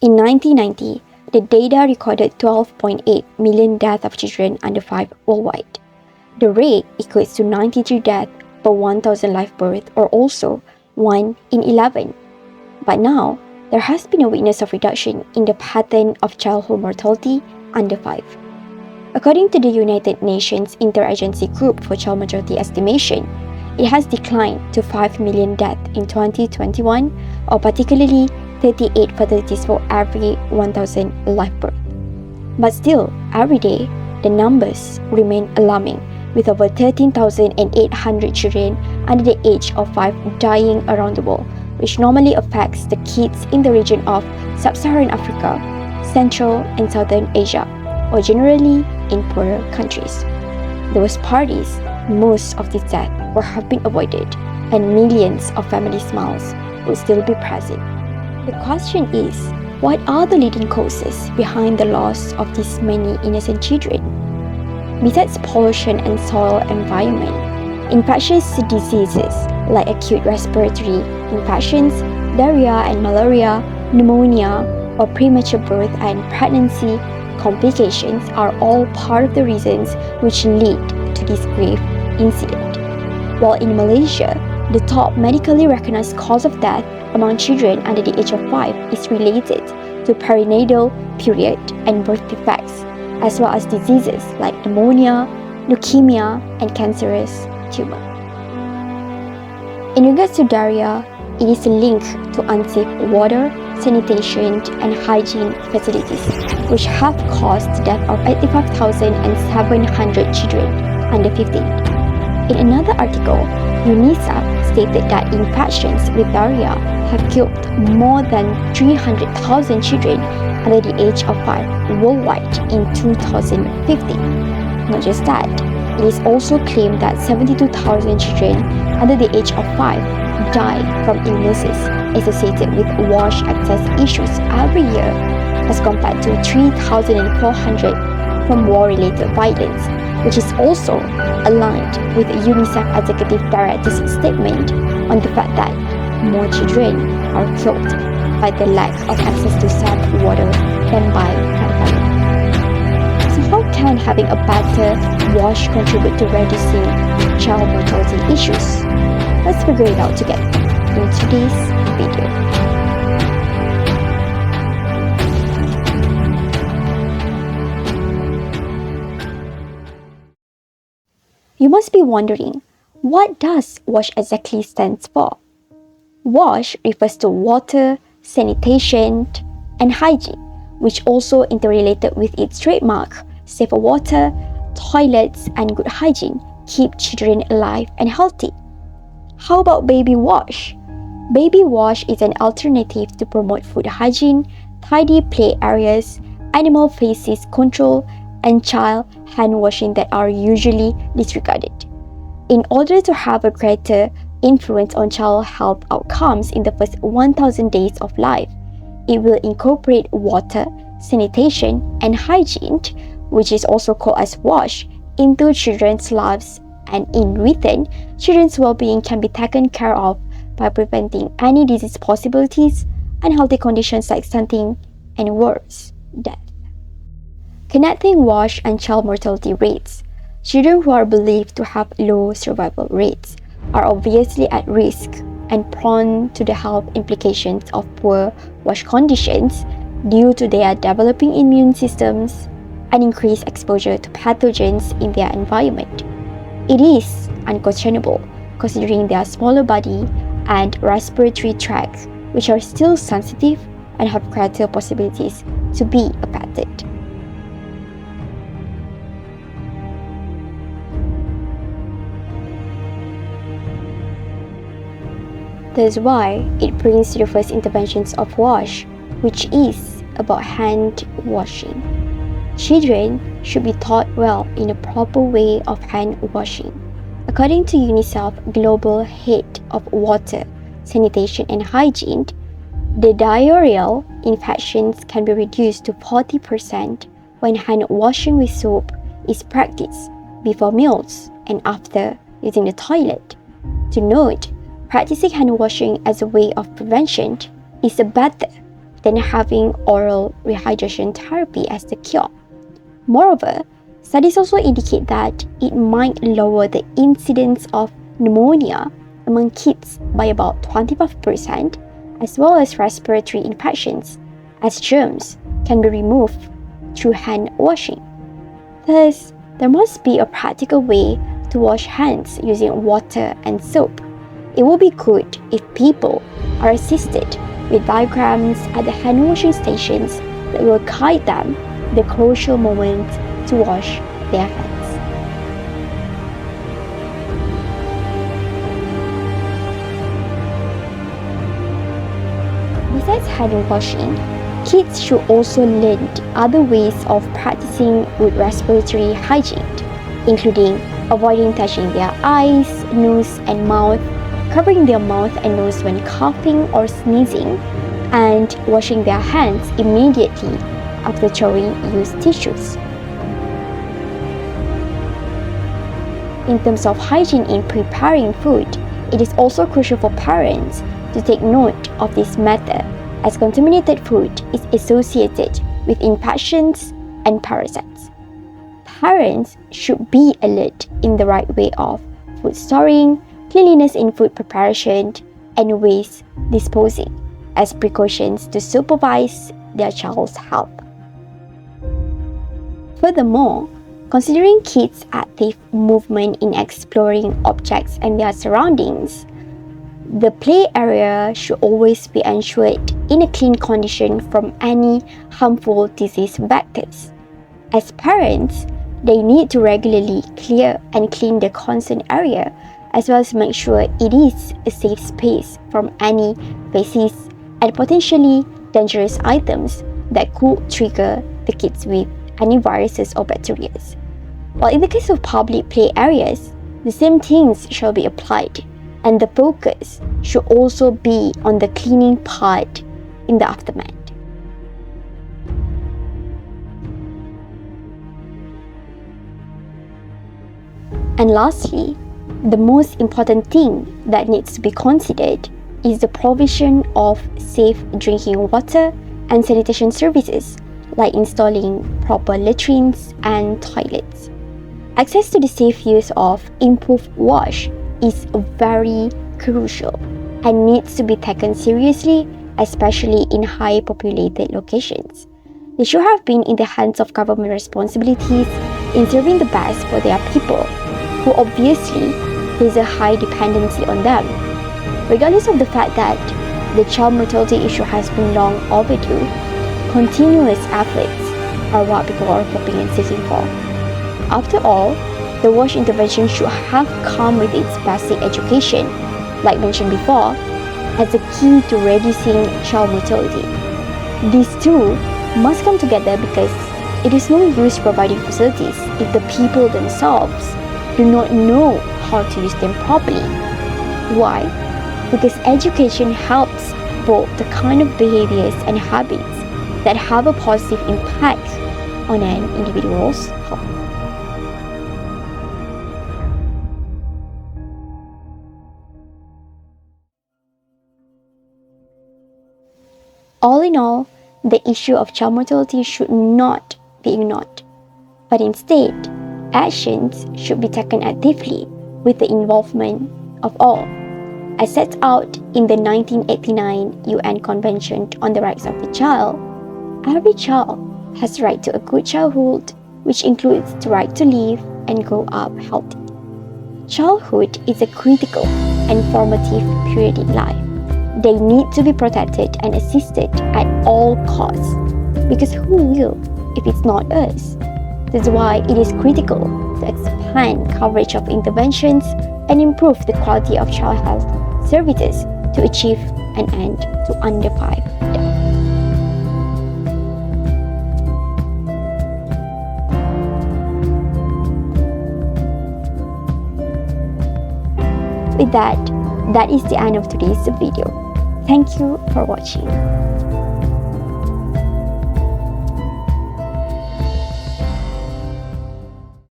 In 1990, the data recorded 12.8 million deaths of children under 5 worldwide. The rate equates to 93 deaths per 1,000 live births, or also 1 in 11. But now, there has been a witness of reduction in the pattern of childhood mortality under 5. According to the United Nations Interagency Group for Child Mortality Estimation, it has declined to 5 million deaths in 2021, or particularly 38 fatalities for every 1,000 live births. But still, every day, the numbers remain alarming, with over 13,800 children under the age of 5 dying around the world, which normally affects the kids in the region of Sub-Saharan Africa, Central and Southern Asia, or generally in poorer countries. The worst part is, most of these deaths would have been avoided, and millions of family smiles would still be present. The question is, what are the leading causes behind the loss of these many innocent children? Besides pollution and soil environment, infectious diseases like acute respiratory infections, diarrhea and malaria, pneumonia, or premature birth and pregnancy complications are all part of the reasons which lead to this grave incident. While in Malaysia, the top medically recognized cause of death among children under the age of 5 is related to perinatal period and birth defects, as well as diseases like pneumonia, leukemia, and cancerous tumor. In regards to diarrhea, it is linked to unsafe water, sanitation, and hygiene facilities, which have caused the death of 85,700 children under 15. In another article, UNICEF stated that infections with diarrhea have killed more than 300,000 children under the age of 5 worldwide in 2015. Not just that, it is also claimed that 72,000 children under the age of 5 die from illnesses associated with wash access issues every year, as compared to 3,400 from war-related violence, which is also aligned with UNICEF Executive Director's statement on the fact that more children are killed by the lack of access to safe water than by gunfire. So how can having a better wash contribute to reducing child mortality issues? Let's figure it out together in today's video. You must be wondering, what does WASH exactly stands for? WASH refers to water, sanitation, and hygiene, which also interrelated with its trademark, safer water, toilets, and good hygiene keep children alive and healthy. How about baby wash? Baby wash is an alternative to promote food hygiene, tidy play areas, animal feces control, and child hand washing that are usually disregarded. In order to have a greater influence on child health outcomes in the first 1,000 days of life, it will incorporate water, sanitation, and hygiene, which is also called as WASH, into children's lives, and in return, children's well-being can be taken care of by preventing any disease possibilities and healthy conditions like stunting and worse, death. Connecting WASH and child mortality rates. Children who are believed to have low survival rates are obviously at risk and prone to the health implications of poor WASH conditions due to their developing immune systems and increased exposure to pathogens in their environment. It is unquestionable, considering their smaller body and respiratory tracts, which are still sensitive and have greater possibilities to be affected. That's why it brings to the first interventions of WASH, which is about hand washing. Children should be taught well in a proper way of hand washing. According to UNICEF Global Head of Water, Sanitation and Hygiene, the diarrheal infections can be reduced to 40% when hand washing with soap is practiced before meals and after using the toilet. To note, practicing hand washing as a way of prevention is better than having oral rehydration therapy as the cure. Moreover, studies also indicate that it might lower the incidence of pneumonia among kids by about 25%, as well as respiratory infections, as germs can be removed through hand washing. Thus, there must be a practical way to wash hands using water and soap. It will be good if people are assisted with diagrams at the hand washing stations that will guide them the crucial moment to wash their hands. Besides hand washing, kids should also learn other ways of practicing with respiratory hygiene, including avoiding touching their eyes, nose, and mouth, covering their mouth and nose when coughing or sneezing, and washing their hands immediately after throwing used tissues. In terms of hygiene in preparing food, it is also crucial for parents to take note of this matter, as contaminated food is associated with infections and parasites. Parents should be alert in the right way of food storing, cleanliness in food preparation, and waste disposing as precautions to supervise their child's health. Furthermore, considering kids' active movement in exploring objects and their surroundings, the play area should always be ensured in a clean condition from any harmful disease vectors. As parents, they need to regularly clear and clean the concerned area, as well as make sure it is a safe space from any feces and potentially dangerous items that could trigger the kids with any viruses or bacteria. While in the case of public play areas, the same things shall be applied, and the focus should also be on the cleaning part in the aftermath. And lastly, the most important thing that needs to be considered is the provision of safe drinking water and sanitation services, like installing proper latrines and toilets. Access to the safe use of improved wash is very crucial and needs to be taken seriously, especially in high populated locations. They should have been in the hands of government responsibilities in serving the best for their people, who obviously place a high dependency on them. Regardless of the fact that the child mortality issue has been long overdue, continuous efforts are what people are hoping and seeking for. After all, the WASH intervention should have come with its basic education, like mentioned before, as a key to reducing child mortality. These two must come together because it is no use providing facilities if the people themselves do not know how to use them properly. Why? Because education helps build the kind of behaviors and habits that have a positive impact on an individual's health. All in all, the issue of child mortality should not be ignored, but instead, actions should be taken actively with the involvement of all, as set out in the 1989 UN Convention on the Rights of the Child. Every child has the right to a good childhood, which includes the right to live and grow up healthy. Childhood is a critical and formative period in life. They need to be protected and assisted at all costs, because who will if it's not us? That's why it is critical to expand coverage of interventions and improve the quality of child health services to achieve an end to under 5 deaths. With that is the end of today's video. Thank you for watching.